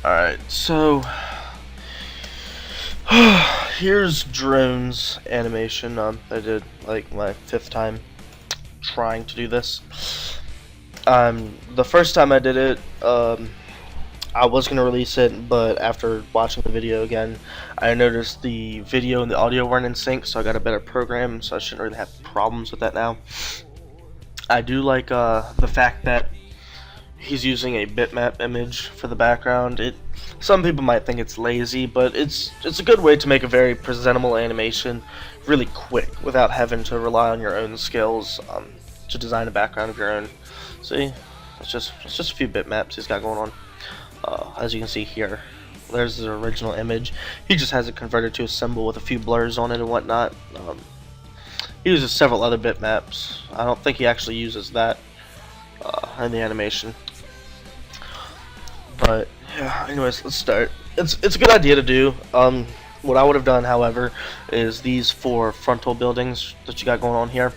Alright, so here's drones animation. I did like my 5th time trying to do this. The first time I did it, I was gonna release it, but after watching the video again, I noticed the video and the audio weren't in sync, so I got a better program, so I shouldn't really have problems with that now. I do like the fact that he's using a bitmap image for the background. Some people might think it's lazy, but it's a good way to make a very presentable animation really quick without having to rely on your own skills to design a background of your own. See, it's just a few bitmaps he's got going on. As you can see here, there's the original image. He just has it converted to a symbol with a few blurs on it and whatnot. He uses several other bitmaps. I don't think he actually uses that in the animation. But yeah, anyways, let's start. It's a good idea to do. What I would have done, however, is these 4 frontal buildings that you got going on here.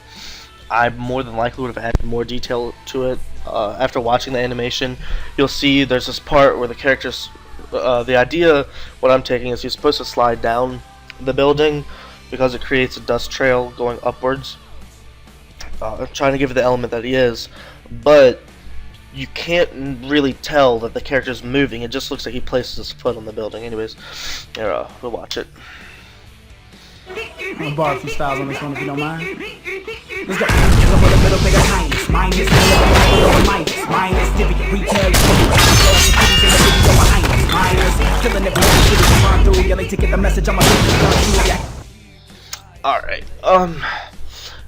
I more than likely would have added more detail to it. After watching the animation, you'll see there's this part where the characters. The idea, what I'm taking, is you're supposed to slide down the building because it creates a dust trail going upwards. Trying to give it the element that he is, but you can't really tell that the character's moving. It just looks like he places his foot on the building. Anyways, here, we'll watch it. I'm gonna borrow some styles on this one if you don't mind. Let's go. A little bit of kindness. Mine is mine is divvy. Retail. Killing everything. Shit is run through. You like to get the message on my. Alright,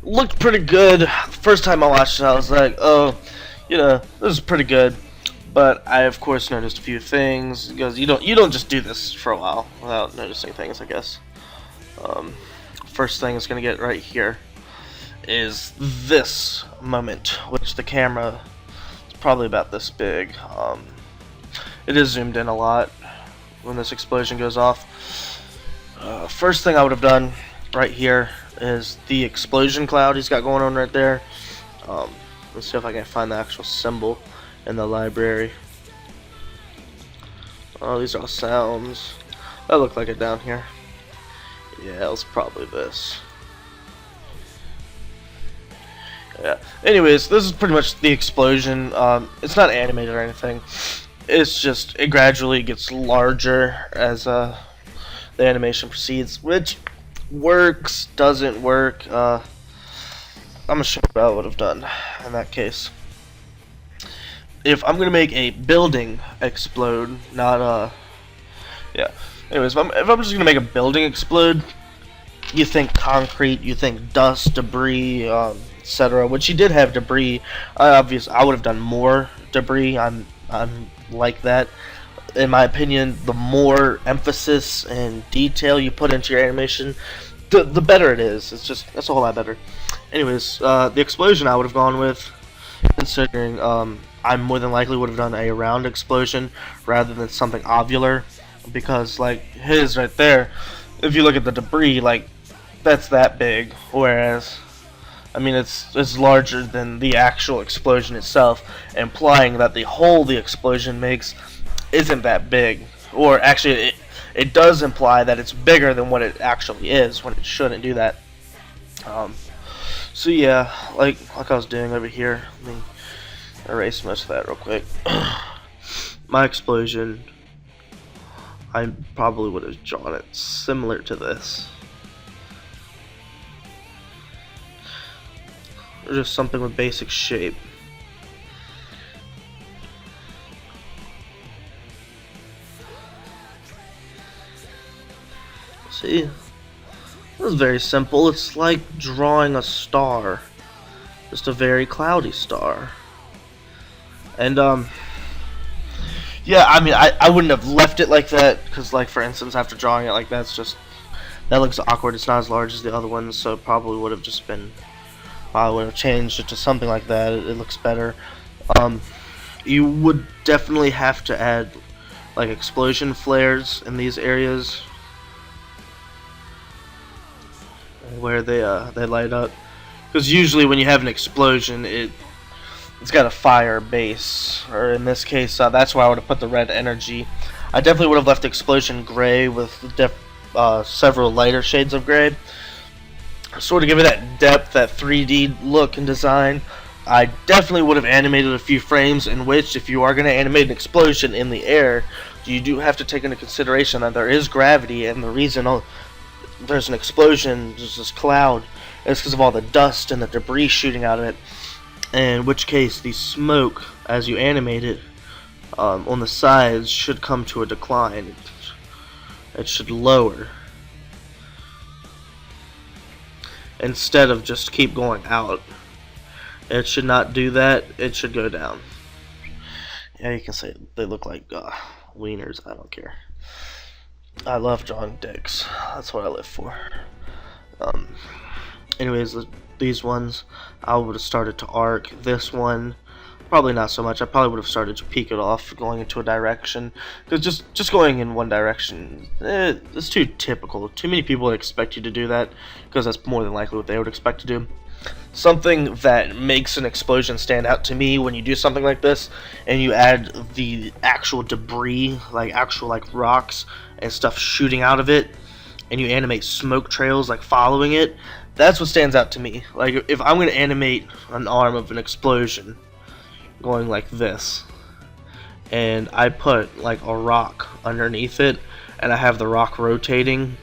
looked pretty good. First time I watched it, I was like, oh, you know, this is pretty good. But I, of course, noticed a few things, because you don't just do this for a while without noticing things, I guess. First thing is going to get right here is this moment, which the camera is probably about this big. It is zoomed in a lot when this explosion goes off. First thing I would have done right here is the explosion cloud he's got going on right there. Let's see if I can find the actual symbol in the library. Oh, these are all sounds. That looked like it down here. Yeah, it was probably this. Yeah. Anyways, this is pretty much the explosion. It's not animated or anything. It's just, it gradually gets larger as the animation proceeds, which works, doesn't work. I'm gonna show you what I would have done in that case. If I'm gonna make a building explode, not yeah. Anyways, if I'm just gonna make a building explode, you think concrete, you think dust, debris, etc. Which he did have debris. I would have done more debris. I'm like that. In my opinion, the more emphasis and detail you put into your animation, the better it is. It's a whole lot better. Anyways, the explosion I would have gone with, considering I more than likely would have done a round explosion rather than something ovular, because like his right there, if you look at the debris, like that's that big, whereas I mean it's larger than the actual explosion itself, implying that the hole the explosion makes isn't that big, or actually it does imply that it's bigger than what it actually is when it shouldn't do that. So yeah, like I was doing over here, let me erase most of that real quick. My explosion, I probably would have drawn it similar to this. Or just something with basic shape. See? This is very simple. It's like drawing a star. Just a very cloudy star. And, yeah, I mean, I wouldn't have left it like that, because, like, for instance, after drawing it like that, it's just, that looks awkward. It's not as large as the other ones, so it probably would have just been, I would have changed it to something like that. It looks better. You would definitely have to add, like, explosion flares in these areas where they light up, because usually when you have an explosion, it's got a fire base, or in this case, that's why I would have put the red energy. I definitely would have left the explosion gray with several lighter shades of gray. Sort of give it that depth, that 3D look and design. I definitely would have animated a few frames in which, if you are going to animate an explosion in the air, you do have to take into consideration that there is gravity, and the reason there's an explosion, there's this cloud, is because of all the dust and the debris shooting out of it. In which case, the smoke, as you animate it, on the sides should come to a decline. It should lower instead of just keep going out. It should not do that. It should go down. Yeah, you can say they look like wieners. I don't care. I love drawing dicks. That's what I live for. Anyways, these ones I would have started to arc. This one, probably not so much. I probably would have started to peek it off, going into a direction. Because just going in one direction, it's too typical. Too many people would expect you to do that, because that's more than likely what they would expect to do. Something that makes an explosion stand out to me when you do something like this, and you add the actual debris, like actual rocks and stuff shooting out of it, and you animate smoke trails like following it. That's what stands out to me. Like, if I'm going to animate an arm of an explosion going like this, and I put like a rock underneath it, and I have the rock rotating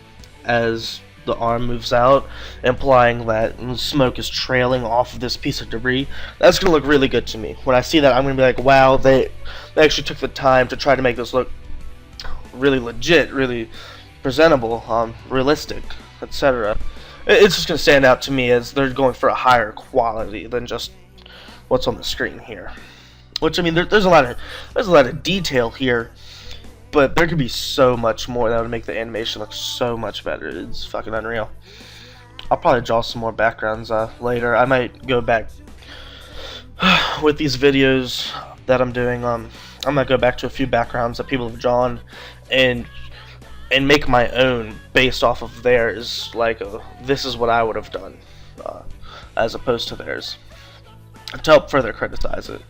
as the arm moves out, implying that smoke is trailing off of this piece of debris, that's going to look really good to me. When I see that, I'm going to be like, wow, they actually took the time to try to make this look really legit, really presentable, realistic, etc. It's just going to stand out to me as they're going for a higher quality than just what's on the screen here. Which, I mean, there's a lot of detail here, but there could be so much more that would make the animation look so much better. It's fucking unreal. I'll probably draw some more backgrounds later. I might go back with these videos that I'm doing. I might go back to a few backgrounds that people have drawn and make my own based off of theirs. Like, this is what I would have done, as opposed to theirs, to help further criticize it.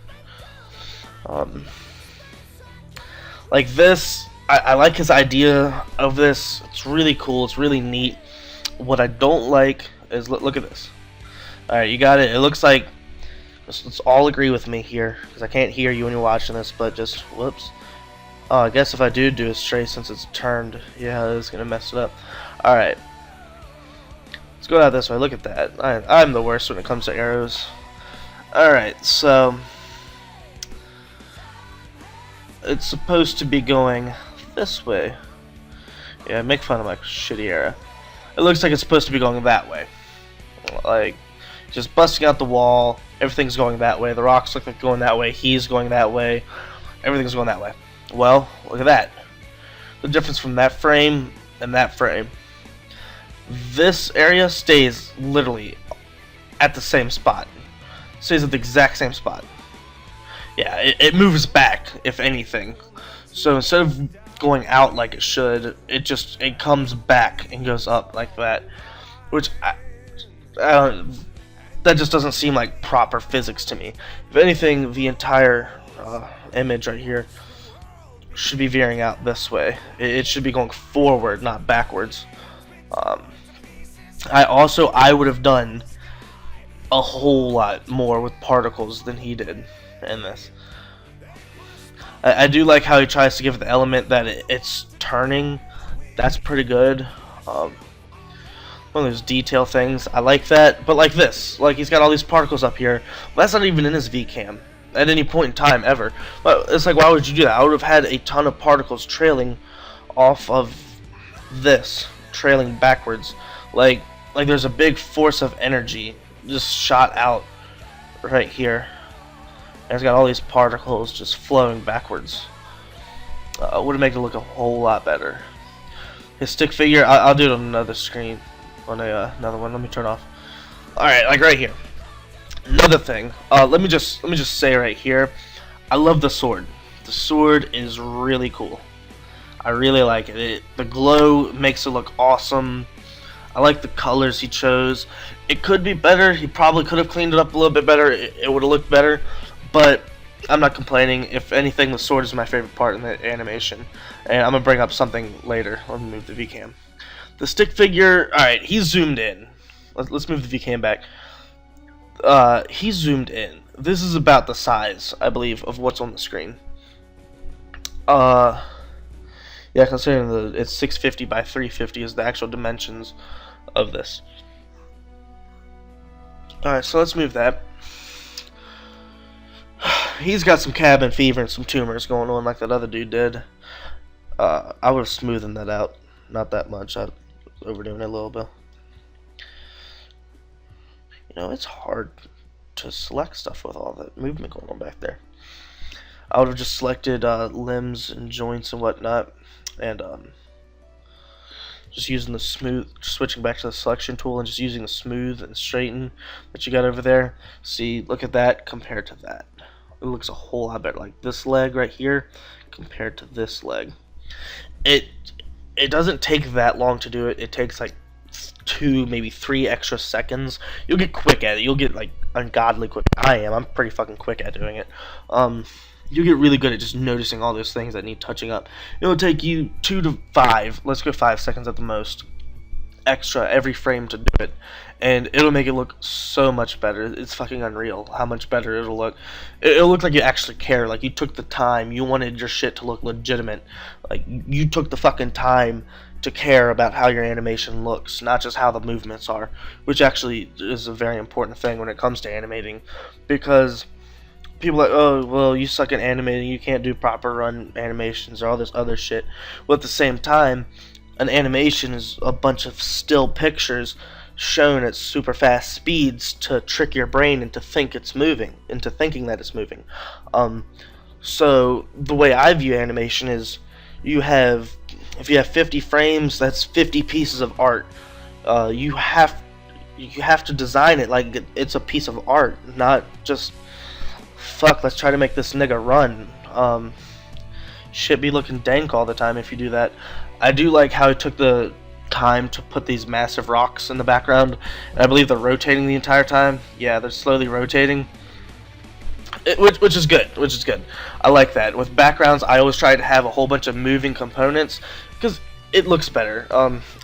Like this, I like his idea of this. It's really cool. It's really neat. What I don't like is, look at this. Alright, you got it. It looks like, let's all agree with me here, because I can't hear you when you're watching this, but just, whoops. Oh, I guess if I do a straight, since it's turned, yeah, it's going to mess it up. Alright. Let's go out this way. Look at that. I'm the worst when it comes to arrows. Alright, so it's supposed to be going this way. Yeah, make fun of my shitty arrow. It looks like it's supposed to be going that way. Like, just busting out the wall. Everything's going that way. The rocks look like going that way. He's going that way. Everything's going that way. Well, look at that. The difference from that frame and that frame. This area stays literally at the same spot. Stays at the exact same spot. Yeah, it moves back, if anything. So instead of going out like it should, it comes back and goes up like that. Which, that just doesn't seem like proper physics to me. If anything, the entire image right here should be veering out this way. It should be going forward, not backwards. I would have done a whole lot more with particles than he did in this. I do like how he tries to give the element that it's turning. That's pretty good. One of those detail things, I like that. But like this, like he's got all these particles up here. Well, that's not even in his VCam at any point in time ever. But it's like, why would you do that? I would have had a ton of particles trailing off of this, trailing backwards. Like there's a big force of energy just shot out right here. And it's got all these particles just flowing backwards. Would have made it look a whole lot better. His stick figure, I'll do it on another screen, on another one. Let me turn off. All right, like right here. Another thing. Let me just say right here, I love the sword. The sword is really cool. I really like it. The glow makes it look awesome. I like the colors he chose. It could be better. He probably could have cleaned it up a little bit better. It would have looked better. But I'm not complaining. If anything, the sword is my favorite part in the animation, and I'm gonna bring up something later. Let me move the VCam. The stick figure. All right, he's zoomed in. Let's move the VCam back. He's zoomed in. This is about the size, I believe, of what's on the screen. Yeah, considering it's 650 by 350 is the actual dimensions of this. Alright, so let's move that. He's got some cabin fever and some tumors going on like that other dude did. I would have smoothened that out. Not that much. I was overdoing it a little bit. You know, it's hard to select stuff with all that movement going on back there. I would have just selected limbs and joints and whatnot, and just using the smooth, switching back to the selection tool and just using the smooth and straighten that you got over there. See, look at that compared to that. It looks a whole lot better. Like this leg right here compared to this leg. It doesn't take that long to do it. It takes like 2, maybe 3 extra seconds. You'll get quick at it. You'll get like ungodly quick. I'm pretty fucking quick at doing it. You get really good at just noticing all those things that need touching up. It'll take you 2 to 5, let's go 5 seconds at the most, extra every frame to do it, and it'll make it look so much better. It's fucking unreal how much better it'll look. It'll look like you actually care, like you took the time, you wanted your shit to look legitimate, like you took the fucking time to care about how your animation looks, not just how the movements are, which actually is a very important thing when it comes to animating, because people are like, oh, well, you suck at animating, you can't do proper run animations or all this other shit. Well, at the same time, an animation is a bunch of still pictures shown at super fast speeds to trick your brain into thinking that it's moving. So the way I view animation is, if you have 50 frames, that's 50 pieces of art. You have to design it like it's a piece of art, not just, fuck, let's try to make this nigga run. Shit be looking dank all the time if you do that. I do like how he took the time to put these massive rocks in the background, and I believe they're rotating the entire time. Yeah, they're slowly rotating, which is good. I like that. With backgrounds, I always try to have a whole bunch of moving components because it looks better.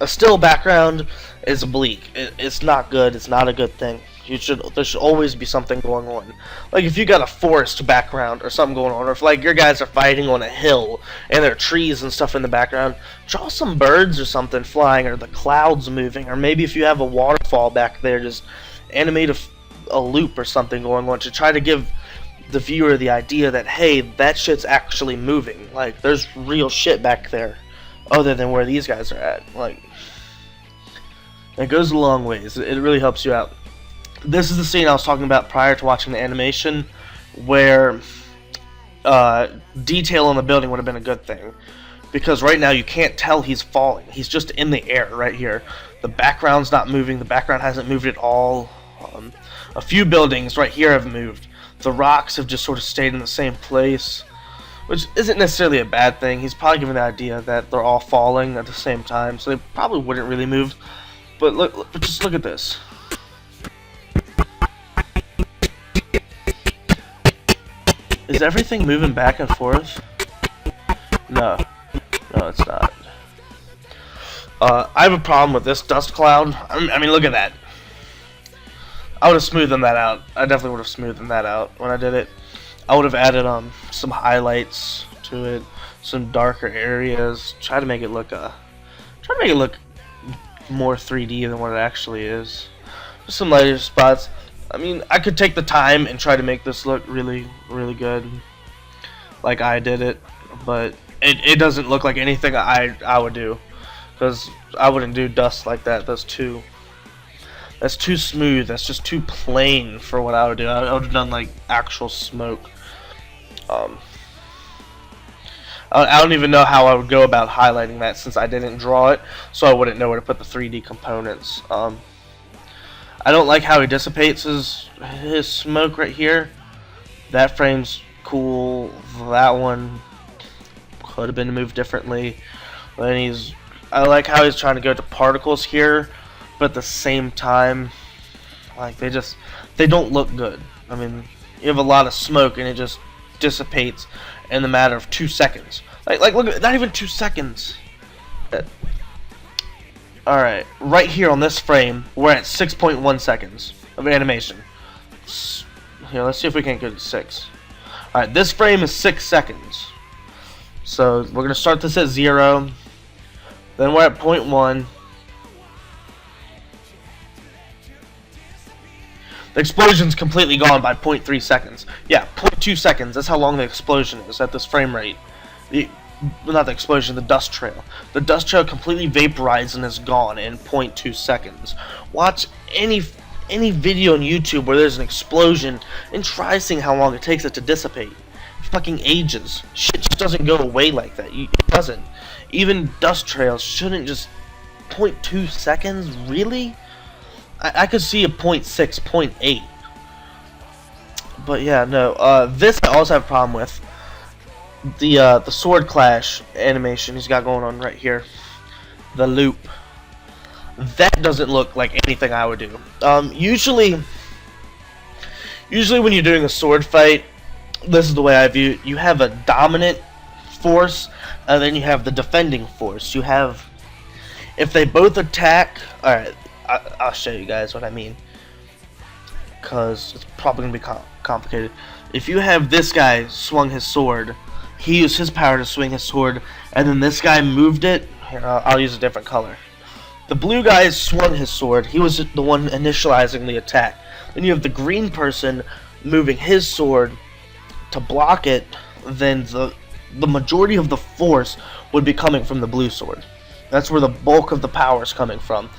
A still background is bleak. It's not good. It's not a good thing. There should always be something going on. Like if you got a forest background or something going on, or if like your guys are fighting on a hill and there are trees and stuff in the background, draw some birds or something flying, or the clouds moving, or maybe if you have a waterfall back there, just animate a loop or something going on to try to give the viewer the idea that, hey, that shit's actually moving. Like there's real shit back there other than where these guys are at. Like, it goes a long ways. It really helps you out. This is the scene I was talking about prior to watching the animation, where detail on the building would have been a good thing, because right now you can't tell he's falling. He's just in the air right here. The background's not moving. The background hasn't moved at all. A few buildings right here have moved. The rocks have just sort of stayed in the same place, which isn't necessarily a bad thing. He's probably given the idea that they're all falling at the same time, so they probably wouldn't really move. But just look at this. Is everything moving back and forth? No, it's not. I have a problem with this dust cloud. I mean, look at that. I would have smoothed that out. I definitely would have smoothed that out when I did it. I would have added some highlights to it, some darker areas. Try to make it look more 3D than what it actually is. Just some lighter spots. I mean, I could take the time and try to make this look really, really good, like I did it, but it doesn't look like anything I would do, because I wouldn't do dust like that. That's too smooth. That's just too plain for what I would do. I would have done like actual smoke. I don't even know how I would go about highlighting that, since I didn't draw it, so I wouldn't know where to put the 3D components. I don't like how he dissipates his smoke right here. That frame's cool. That one could have been moved differently. Then I like how he's trying to go to particles here, but at the same time, like they don't look good. I mean, you have a lot of smoke and it just dissipates in the matter of 2 seconds. Like look, not even 2 seconds. Alright, right here on this frame, we're at 6.1 seconds of animation. Here, let's see if we can get to 6. Alright, this frame is 6 seconds. So, we're going to start this at 0. Then we're at 0.1. The explosion's completely gone by 0.3 seconds. Yeah, 0.2 seconds. That's how long the explosion is at this frame rate. Not the explosion, the dust trail. The dust trail completely vaporized and is gone in 0.2 seconds. Watch any video on YouTube where there's an explosion and try seeing how long it takes it to dissipate. It fucking ages. Shit just doesn't go away like that. It doesn't. Even dust trails shouldn't just 0.2 seconds? Really? I could see a 0.6, 0.8. But yeah, no. This I also have a problem with. The sword clash animation he's got going on right here, the loop, that doesn't look like anything I would do. Usually when you're doing a sword fight, this is the way I view it. You have a dominant force, and then you have the defending force. You have, if they both attack, alright, I'll show you guys what I mean, because it's probably going to be complicated. If you have this guy swung his sword, he used his power to swing his sword, and then this guy moved it. Here, I'll use a different color. The blue guy swung his sword. He was the one initializing the attack. Then you have the green person moving his sword to block it. Then the majority of the force would be coming from the blue sword. That's where the bulk of the power is coming from.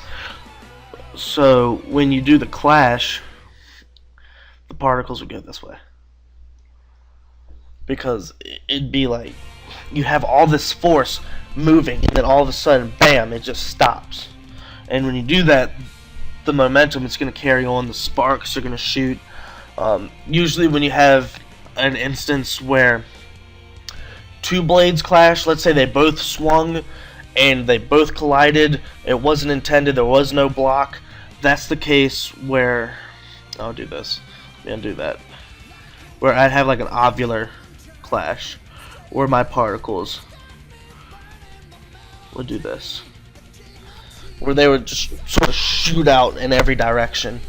So when you do the clash, the particles would go this way. Because it'd be like you have all this force moving, and then all of a sudden, bam, it just stops. And when you do that, the momentum is going to carry on, the sparks are going to shoot. Usually when you have an instance where two blades clash, let's say they both swung and they both collided, it wasn't intended, there was no block, that's the case where, I'll do this, and do that, where I'd have like an ovular clash, where my particles would do this, where they would just sort of shoot out in every direction.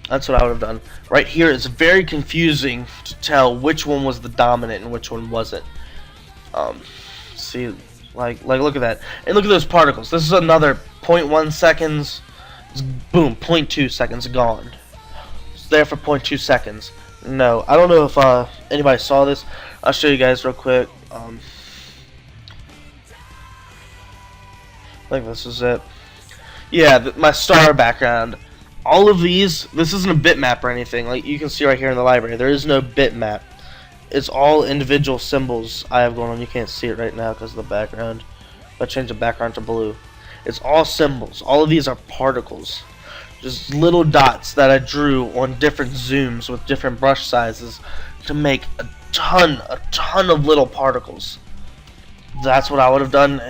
That's what I would have done. Right here, it's very confusing to tell which one was the dominant and which one wasn't. See, like look at that, and look at those particles. This is another 0.1 seconds. It's boom, 0.2 seconds gone. It's there for 0.2 seconds. No, I don't know if anybody saw this. I'll show you guys real quick. I think this is it. Yeah, my star background. All of these, this isn't a bitmap or anything. Like you can see right here in the library, there is no bitmap. It's all individual symbols I have going on. You can't see it right now because of the background. If I change the background to blue, it's all symbols. All of these are particles. Just little dots that I drew on different zooms with different brush sizes to make a ton of little particles. That's what I would have done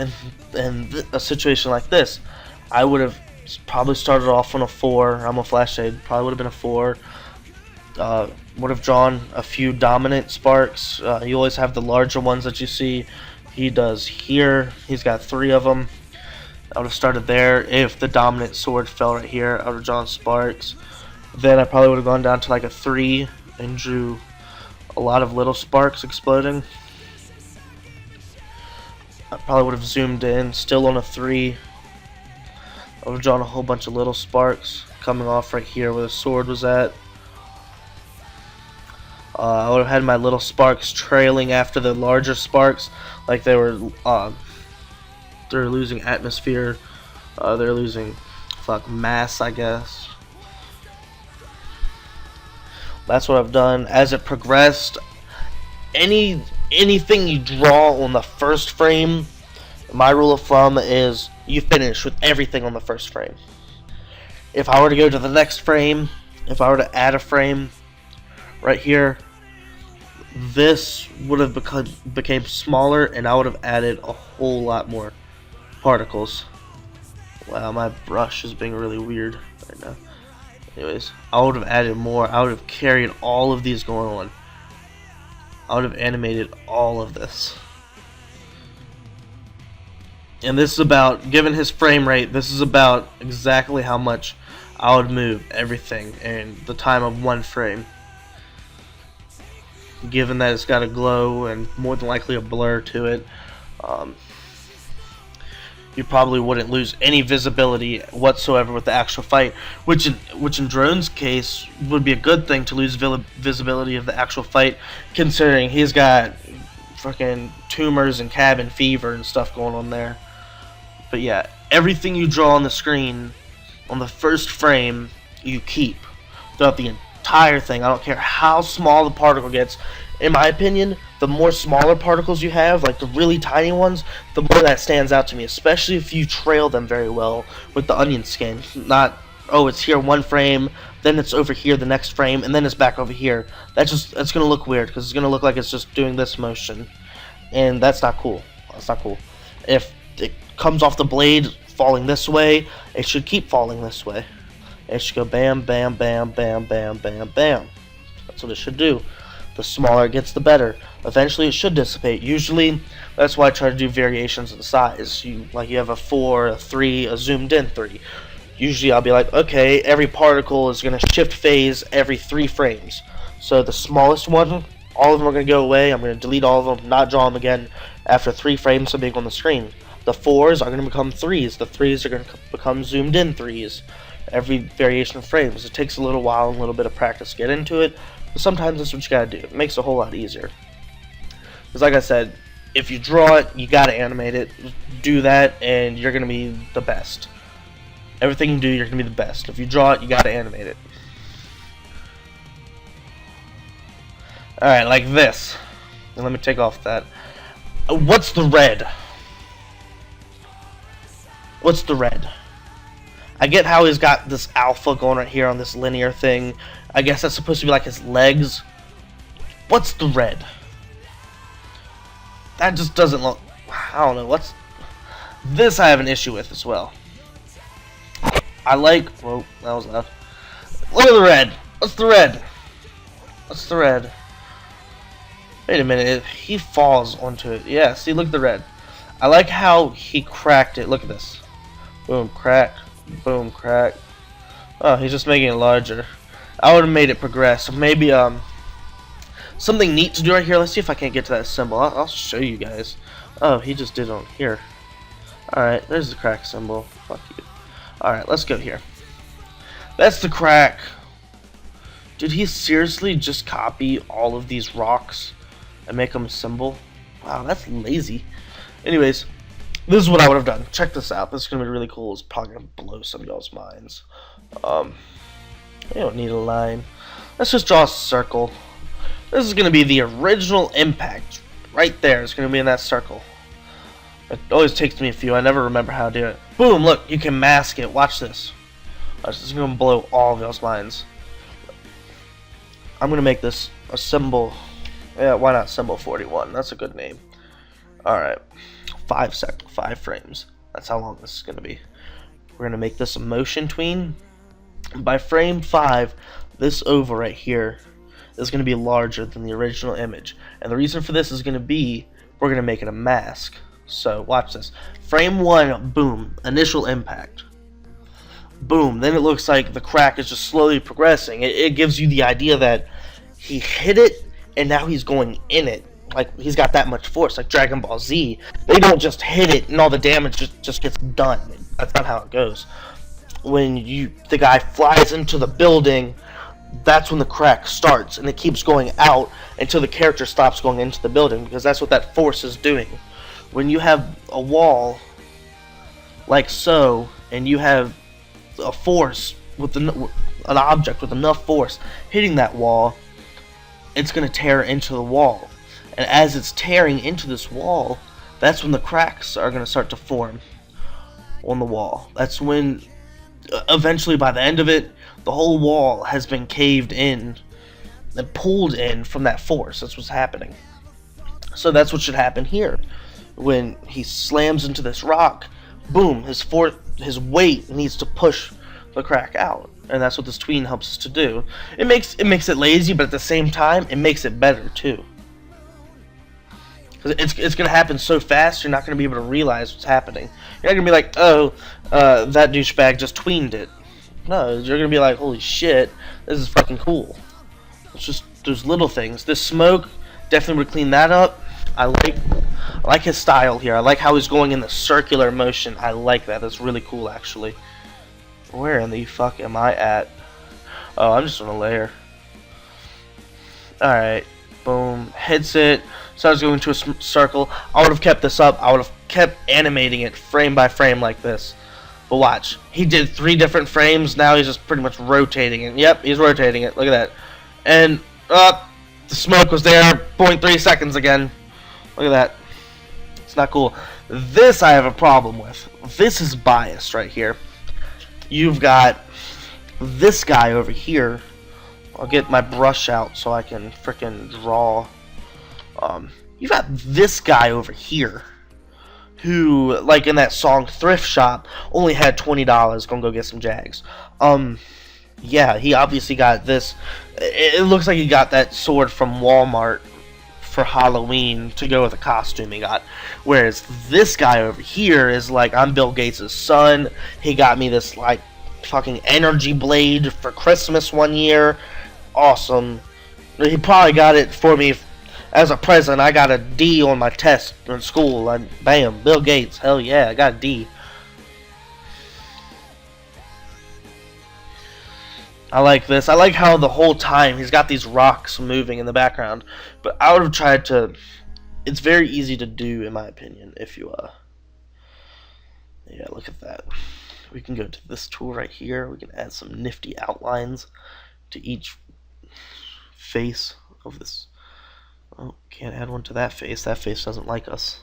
in a situation like this. I would have probably started off on a 4. I'm a flash shade. Probably would have been a 4. Would have drawn a few dominant sparks. You always have the larger ones that you see. He does here. He's got 3 of them. I would have started there. If the dominant sword fell right here, I would have drawn sparks. Then I probably would have gone down to like a 3 and drew a lot of little sparks exploding. I probably would have zoomed in, still on a 3. I would have drawn a whole bunch of little sparks coming off right here where the sword was at. I would have had my little sparks trailing after the larger sparks, like they were they're losing atmosphere, they're losing mass, I guess. That's what I've done. As it progressed, anything you draw on the first frame, my rule of thumb is you finish with everything on the first frame. If I were to go to the next frame, if I were to add a frame right here, this would have became smaller, and I would have added a whole lot more particles. Wow, my brush is being really weird right now. Anyways, I would have added more. I would have carried all of these going on. I would have animated all of this. And this is about, given his frame rate, this is about exactly how much I would move everything in the time of 1 frame. Given that it's got a glow and more than likely a blur to it, you probably wouldn't lose any visibility whatsoever with the actual fight, which in Drone's case would be a good thing to lose visibility of the actual fight, considering he's got fucking tumors and cabin fever and stuff going on there. But yeah, everything you draw on the screen on the first frame you keep throughout the entire thing. I don't care how small the particle gets. In my opinion, the more smaller particles you have, like the really tiny ones, the more that stands out to me, especially if you trail them very well with the onion skin. Not, oh, it's here 1 frame, then it's over here the next frame, and then it's back over here. That's going to look weird, because it's going to look like it's just doing this motion. And that's not cool. That's not cool. If it comes off the blade falling this way, it should keep falling this way. It should go bam, bam, bam, bam, bam, bam, bam. That's what it should do. The smaller it gets, the better. Eventually, it should dissipate. Usually, that's why I try to do variations of the size. You have a 4, a 3, a zoomed in 3. Usually, I'll be like, okay, every particle is going to shift phase every 3 frames. So the smallest one, all of them are going to go away. I'm going to delete all of them, not draw them again after 3 frames of being on the screen. The 4s are going to become 3s. The 3s are going to become zoomed in 3s. Every variation of frames. It takes a little while and a little bit of practice to get into it. But sometimes that's what you gotta do. It makes it a whole lot easier. Because like I said, if you draw it, you gotta animate it. Do that and you're gonna be the best. Everything you do, you're gonna be the best. If you draw it, you gotta animate it. Alright, like this. And let me take off that. What's the red? What's the red? I get how he's got this alpha going right here on this linear thing. I guess that's supposed to be like his legs. What's the red? That just doesn't look... I don't know. What's... This I have an issue with as well. I like... Whoa, that was loud. Look at the red. What's the red? What's the red? Wait a minute. He falls onto it. Yeah, see, look at the red. I like how he cracked it. Look at this. Boom, crack. Boom, crack. Oh, he's just making it larger. I would have made it progress. Maybe something neat to do right here. Let's see if I can't get to that symbol. I'll show you guys. Oh, he just did it on here. Alright, there's the crack symbol. Fuck you. Alright, let's go here. That's the crack. Did he seriously just copy all of these rocks and make them a symbol? Wow, that's lazy. Anyways, this is what I would have done. Check this out. This is going to be really cool. It's probably going to blow some of y'all's minds. You don't need a line. Let's just draw a circle. This is going to be the original impact. Right there. It's going to be in that circle. It always takes me a few. I never remember how to do it. Boom, look. You can mask it. Watch this. This is going to blow all of y'all's minds. I'm going to make this a symbol. Yeah, why not symbol 41? That's a good name. Alright. 5 frames. That's how long this is going to be. We're going to make this a motion tween. By frame 5, this oval right here is going to be larger than the original image. And the reason for this is going to be, we're going to make it a mask. So, watch this. Frame 1, boom, initial impact. Boom, then it looks like the crack is just slowly progressing. It gives you the idea that he hit it, and now he's going in it. Like, he's got that much force, like Dragon Ball Z. They don't just hit it and all the damage just gets done. That's not how it goes. When the guy flies into the building, that's when the crack starts, and it keeps going out until the character stops going into the building, because that's what that force is doing. When you have a wall, like so, and you have a force with an object with enough force hitting that wall, it's going to tear into the wall. And as it's tearing into this wall, that's when the cracks are going to start to form on the wall. That's when, eventually by the end of it, the whole wall has been caved in and pulled in from that force. That's what's happening. So that's what should happen here. When he slams into this rock, boom, his weight needs to push the crack out. And that's what this tween helps us to do. It makes it lazy, but at the same time, it makes it better too. because it's gonna happen so fast. You're not gonna be able to realize what's happening. You're not gonna be like, oh, that douchebag just tweened it. No, you're gonna be like, holy shit, this is fucking cool. It's just those little things. This smoke definitely would clean that up. I like his style here. I like how he's going in the circular motion. I like that. That's really cool, actually. Where in the fuck am I at? Oh, I'm just on a layer. Alright. Boom. Hits it. Starts going to a circle. I would have kept this up. I would have kept animating it frame by frame like this. But watch. He did 3 different frames. Now he's just pretty much rotating it. Yep, he's rotating it. Look at that. And, the smoke was there. 0.3 seconds again. Look at that. It's not cool. This I have a problem with. This is biased right here. You've got this guy over here. I'll get my brush out so I can frickin' draw. You've got this guy over here who, like in that song Thrift Shop, only had $20. Gonna go get some Jags. Yeah, he obviously got this. It looks like he got that sword from Walmart for Halloween to go with the costume he got. Whereas this guy over here is like, I'm Bill Gates' son. He got me this like fucking energy blade for Christmas one year. Awesome. He probably got it for me as a present. I got a D on my test in school. And bam, Bill Gates. Hell yeah, I got a D. I like this. I like how the whole time he's got these rocks moving in the background. But I would have tried to... It's very easy to do, in my opinion, if you... Yeah, look at that. We can go to this tool right here. We can add some nifty outlines to each face of this. Oh, can't add one to that face. That face doesn't like us.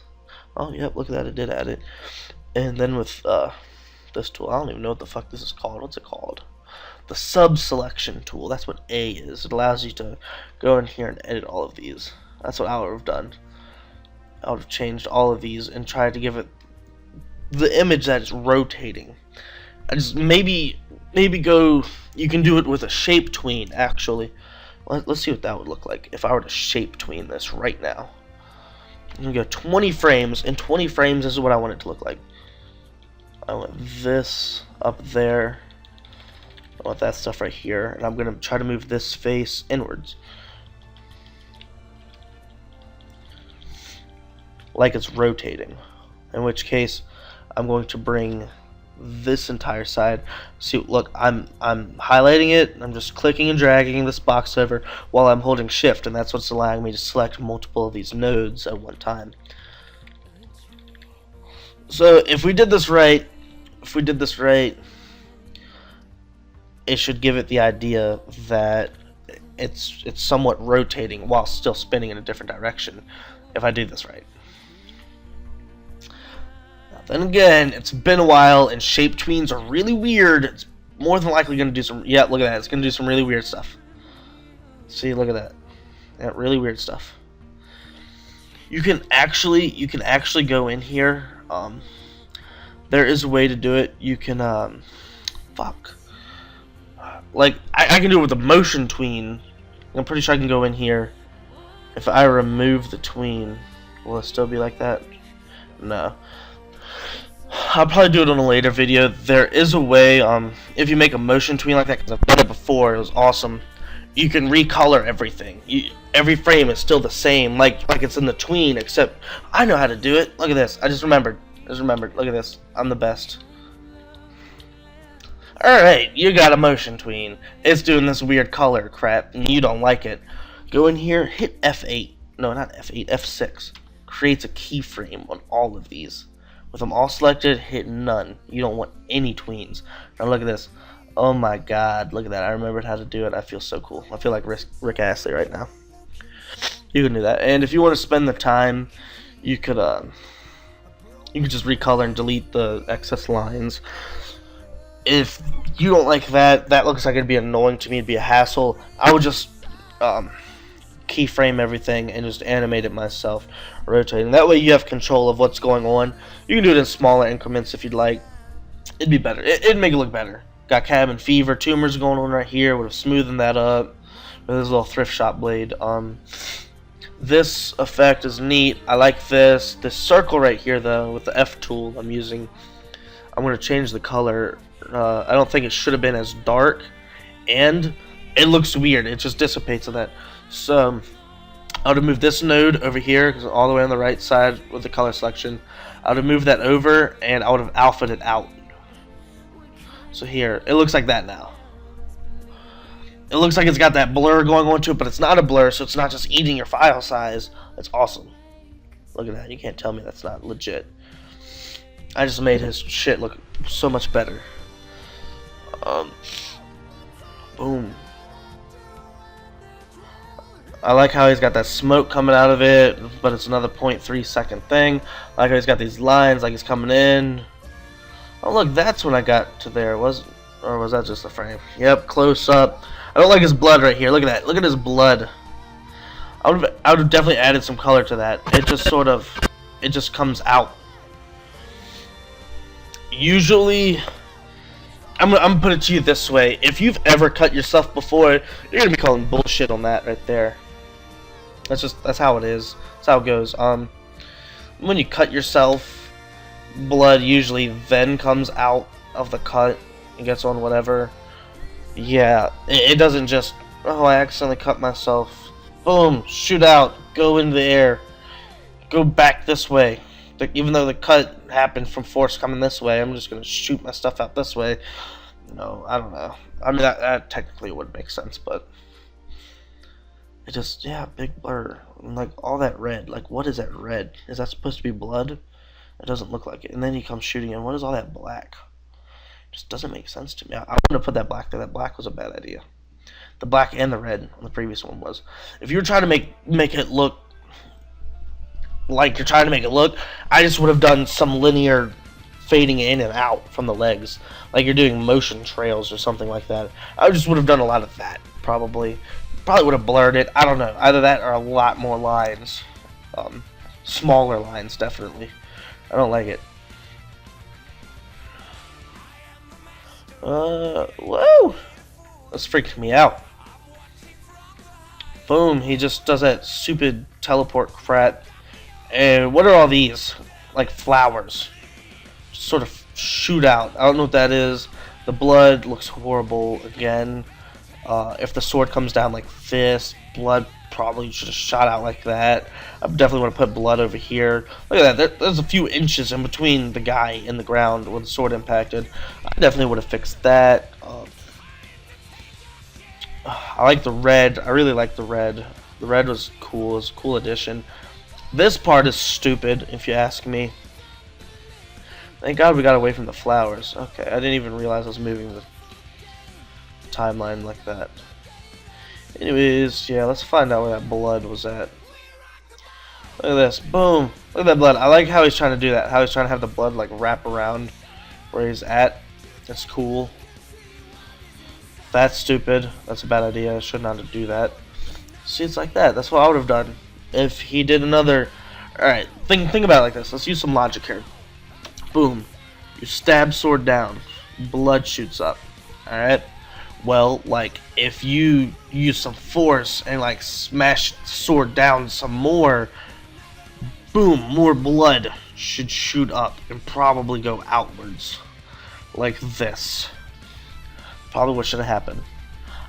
Oh, yep, look at that. It did add it. And then with this tool, I don't even know what the fuck this is called. What's it called? The sub-selection tool. That's what A is. It allows you to go in here and edit all of these. That's what I would have done. I would have changed all of these and tried to give it the image that is rotating. I just maybe go. You can do it with a shape tween. Actually, let's see what that would look like if I were to shape tween this right now. I'm gonna go 20 frames. In 20 frames, this is what I want it to look like. I want this up there. I want that stuff right here, and I'm gonna try to move this face inwards, like it's rotating. In which case, I'm going to bring this entire side. See, look, I'm highlighting it. I'm just clicking and dragging this box over while I'm holding Shift, and that's what's allowing me to select multiple of these nodes at one time. So if we did this right, it should give it the idea that it's somewhat rotating while still spinning in a different direction. If I do this right. Then again, it's been a while, and shape tweens are really weird. It's more than likely going to do some... Yeah, look at that. It's going to do some really weird stuff. See, look at that. Yeah, really weird stuff. You can actually go in here. There is a way to do it. You can... fuck. Like, I can do it with a motion tween. I'm pretty sure I can go in here. If I remove the tween, will it still be like that? No. I'll probably do it on a later video. There is a way, if you make a motion tween like that, because I've done it before, it was awesome. You can recolor everything. Every frame is still the same, like it's in the tween, except I know how to do it. Look at this. I just remembered. Look at this. I'm the best. Alright, you got a motion tween. It's doing this weird color crap, and you don't like it. Go in here, hit F8. No, not F8, F6. Creates a keyframe on all of these. With them all selected, hit none. You don't want any tweens. Now look at this. Oh my god, look at that. I remembered how to do it. I feel so cool. I feel like Rick Astley right now. You can do that. And if you want to spend the time, you could just recolor and delete the excess lines. If you don't like that, that looks like it'd be annoying to me, it'd be a hassle, I would just keyframe everything and just animate it myself, rotating. That way you have control of what's going on. You can do it in smaller increments if you'd like. It'd be better. It'd make it look better. Got cabin fever, tumors going on right here. Would have smoothened that up with this little thrift shop blade. This effect is neat. I like this. This circle right here, though, with the F tool I'm using, I'm going to change the color. I don't think it should have been as dark, and it looks weird. It just dissipates on that. So I would have moved this node over here, because all the way on the right side with the color selection. I would have moved that over, and I would have alphaed it out. So here, it looks like that now. It looks like it's got that blur going on to it, but it's not a blur, so it's not just eating your file size. That's awesome. Look at that. You can't tell me that's not legit. I just made his shit look so much better. Boom. I like how he's got that smoke coming out of it, but it's another 0.3 second thing. I like how he's got these lines like he's coming in. Oh look, that's when I got to there. Or was that just a frame? Yep, close up. I don't like his blood right here. Look at that. Look at his blood. I would have definitely added some color to that. It just sort of, it just comes out. Usually, I'm gonna put it to you this way: if you've ever cut yourself before, you're gonna be calling bullshit on that right there. That's how it is. That's how it goes. When you cut yourself, blood usually then comes out of the cut and gets on whatever. Yeah, it doesn't just, oh, I accidentally cut myself. Boom, shoot out, go into the air, go back this way. Even though the cut happened from force coming this way, I'm just going to shoot my stuff out this way. No, I don't know. I mean, that technically would make sense, but it just, yeah, big blur. And like, all that red, like, what is that red? Is that supposed to be blood? It doesn't look like it. And then he comes shooting in. What is all that black? Just doesn't make sense to me. I wouldn't have put that black there. That black was a bad idea. The black and the red on the previous one was. If you were trying to make it look like you're trying to make it look, I just would have done some linear fading in and out from the legs, like you're doing motion trails or something like that. I just would have done a lot of that, probably would have blurred it. I don't know, either that or a lot more lines, smaller lines, definitely. I don't like it. Whoa! That's freaking me out. Boom, he just does that stupid teleport crap. And what are all these? Like flowers. Just sort of shoot out. I don't know what that is. The blood looks horrible again. If the sword comes down like this, blood probably should have shot out like that. I definitely want to put blood over here. Look at that. There's a few inches in between the guy and the ground where the sword impacted. I definitely would have fixed that. I like the red. I really like the red. The red was cool. It was a cool addition. This part is stupid, if you ask me. Thank God we got away from the flowers. Okay, I didn't even realize I was moving the timeline like that. Anyways, yeah, let's find out where that blood was at. Look at this. Boom. Look at that blood. I like how he's trying to do that. How he's trying to have the blood like wrap around where he's at. That's cool. That's stupid. That's a bad idea. I should not do that. See, it's like that. That's what I would have done if he did another. Alright, think about it like this. Let's use some logic here. Boom. You stab sword down. Blood shoots up. Alright? Well, like, if you use some force and, like, smash the sword down some more, boom, more blood should shoot up and probably go outwards. Like this. Probably what should have happened.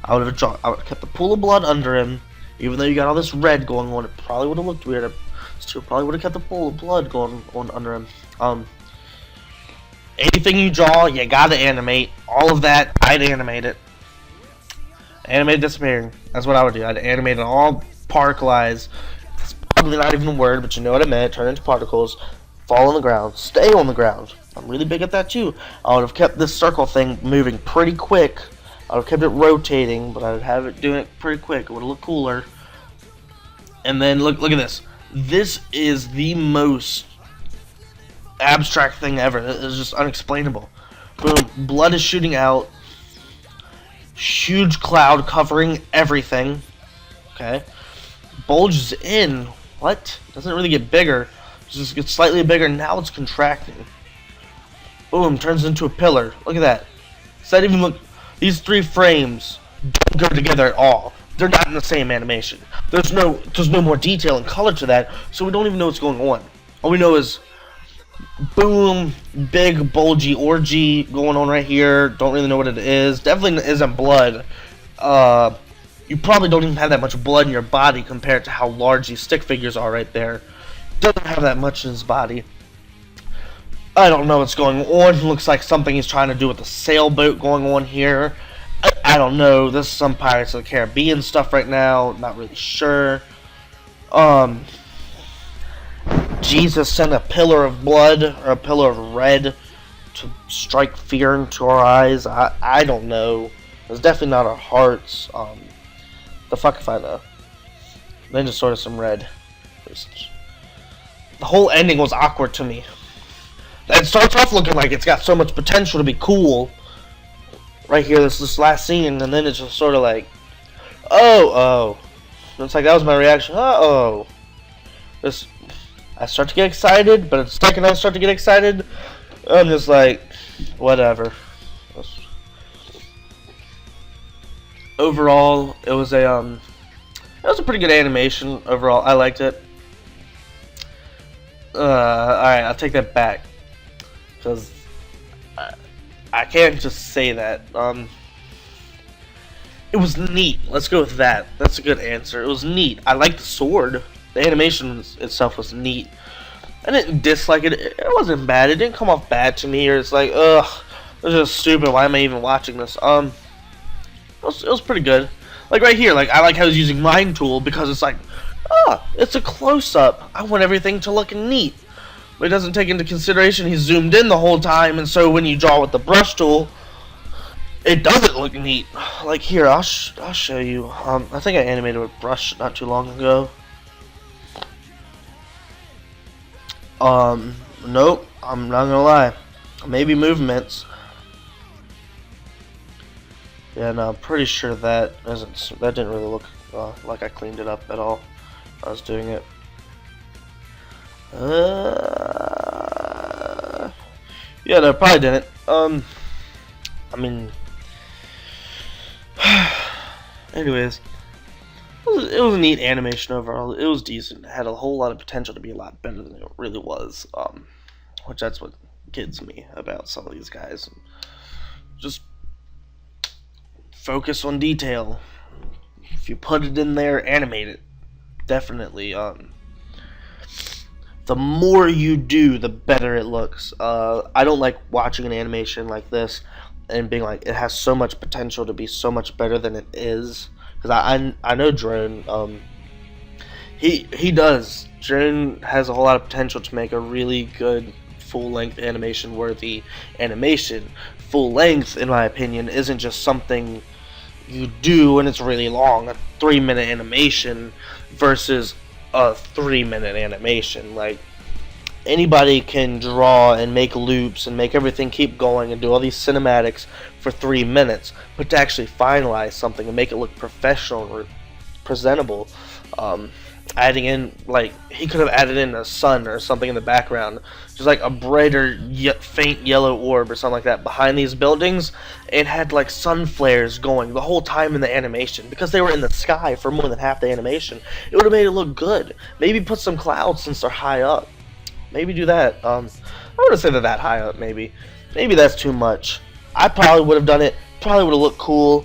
I would have kept the pool of blood under him. Even though you got all this red going on, it probably would have looked weird. Still probably would have kept the pool of blood going on under him. Anything you draw, you gotta animate. All of that, I'd animate it. Animate disappearing. That's what I would do. I'd animate it all particleize. It's probably not even a word, but you know what I meant. Turn into particles. Fall on the ground. Stay on the ground. I'm really big at that too. I would have kept this circle thing moving pretty quick. I would have kept it rotating, but I would have it doing it pretty quick. It would have looked cooler. And then look at this. This is the most abstract thing ever. It's just unexplainable. Boom, blood is shooting out. Huge cloud covering everything. Okay. Bulges in. What? Doesn't really get bigger. It just gets slightly bigger. Now it's contracting. Boom, turns into a pillar. Look at that. Does that even look? These three frames don't go together at all. they're not in the same animation. There's no more detail and color to that, so we don't even know what's going on. All we know is boom, big bulgy orgy going on right here. Don't really know what it is. Definitely isn't blood. You probably don't even have that much blood in your body compared to how large these stick figures are right there. Doesn't have that much in his body. I don't know what's going on. Looks like something he's trying to do with the sailboat going on here. I don't know. This is some Pirates of the Caribbean stuff right now. Not really sure. Jesus sent a pillar of blood or a pillar of red to strike fear into our eyes. I don't know. It's definitely not our hearts. The fuck if I know. Then just sort of some red. The whole ending was awkward to me. It starts off looking like it's got so much potential to be cool. Right here, this last scene, and then it's just sort of like, oh. It's like that was my reaction. Uh-oh. I start to get excited, but the second I start to get excited, I'm just like, whatever. Overall, it was a pretty good animation. Overall, I liked it. Alright, I'll take that back. Because I can't just say that. It was neat. Let's go with that. That's a good answer. It was neat. I liked the sword. The animation itself was neat. I didn't dislike it. It wasn't bad. It didn't come off bad to me, or it's like, ugh, this is stupid. Why am I even watching this? It was pretty good. Like right here, like I like how he's using Mind Tool because it's like, it's a close-up. I want everything to look neat. But it doesn't take into consideration he's zoomed in the whole time, and so when you draw with the brush tool, it doesn't look neat. Like here, I'll show you. I think I animated with brush not too long ago. Nope, I'm not gonna lie. Maybe movements. Yeah, no, I'm pretty sure that didn't really look like I cleaned it up at all. I was doing it. Yeah, no, probably didn't. I mean, anyways, it was a neat animation overall. It was decent. It had a whole lot of potential to be a lot better than it really was. Which that's what gets me about some of these guys. Just focus on detail. If you put it in there, animate it. Definitely. The more you do, the better it looks. I don't like watching an animation like this and being like, it has so much potential to be so much better than it is. Because I know Drone, he does. Drone has a whole lot of potential to make a really good full-length animation-worthy animation. Full-length, in my opinion, isn't just something you do and it's really long. A 3-minute animation versus a 3-minute animation. Like, anybody can draw and make loops and make everything keep going and do all these cinematics for 3 minutes, but to actually finalize something and make it look professional or presentable, adding in, like, he could have added in a sun or something in the background, just like a brighter faint yellow orb or something like that behind these buildings, and had like sun flares going the whole time in the animation because they were in the sky for more than half the animation. It would have made it look good. Maybe put some clouds since they're high up. Maybe do that. I wouldn't say they're that high up. Maybe that's too much. I probably would have done it. Probably would have looked cool.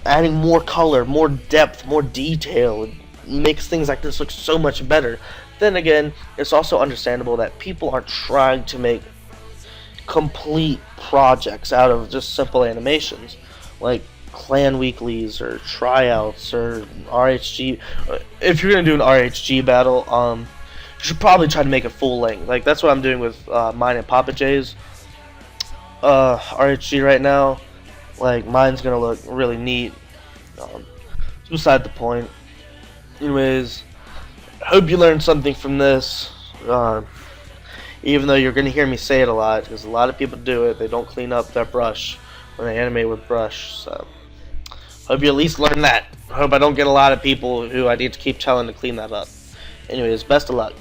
Adding more color, more depth, more detail, it makes things like this look so much better. Then again, it's also understandable that people aren't trying to make complete projects out of just simple animations, like clan weeklies or tryouts or RHG. If you're gonna do an RHG battle, you should probably try to make it full length. Like that's what I'm doing with mine and Papa J's RHG right now. Like mine's gonna look really neat. It's beside the point. Anyways, I hope you learned something from this. Even though you're gonna hear me say it a lot, because a lot of people do it. They don't clean up their brush when they animate with brush. So hope you at least learn that. I hope I don't get a lot of people who I need to keep telling to clean that up. Anyways, best of luck.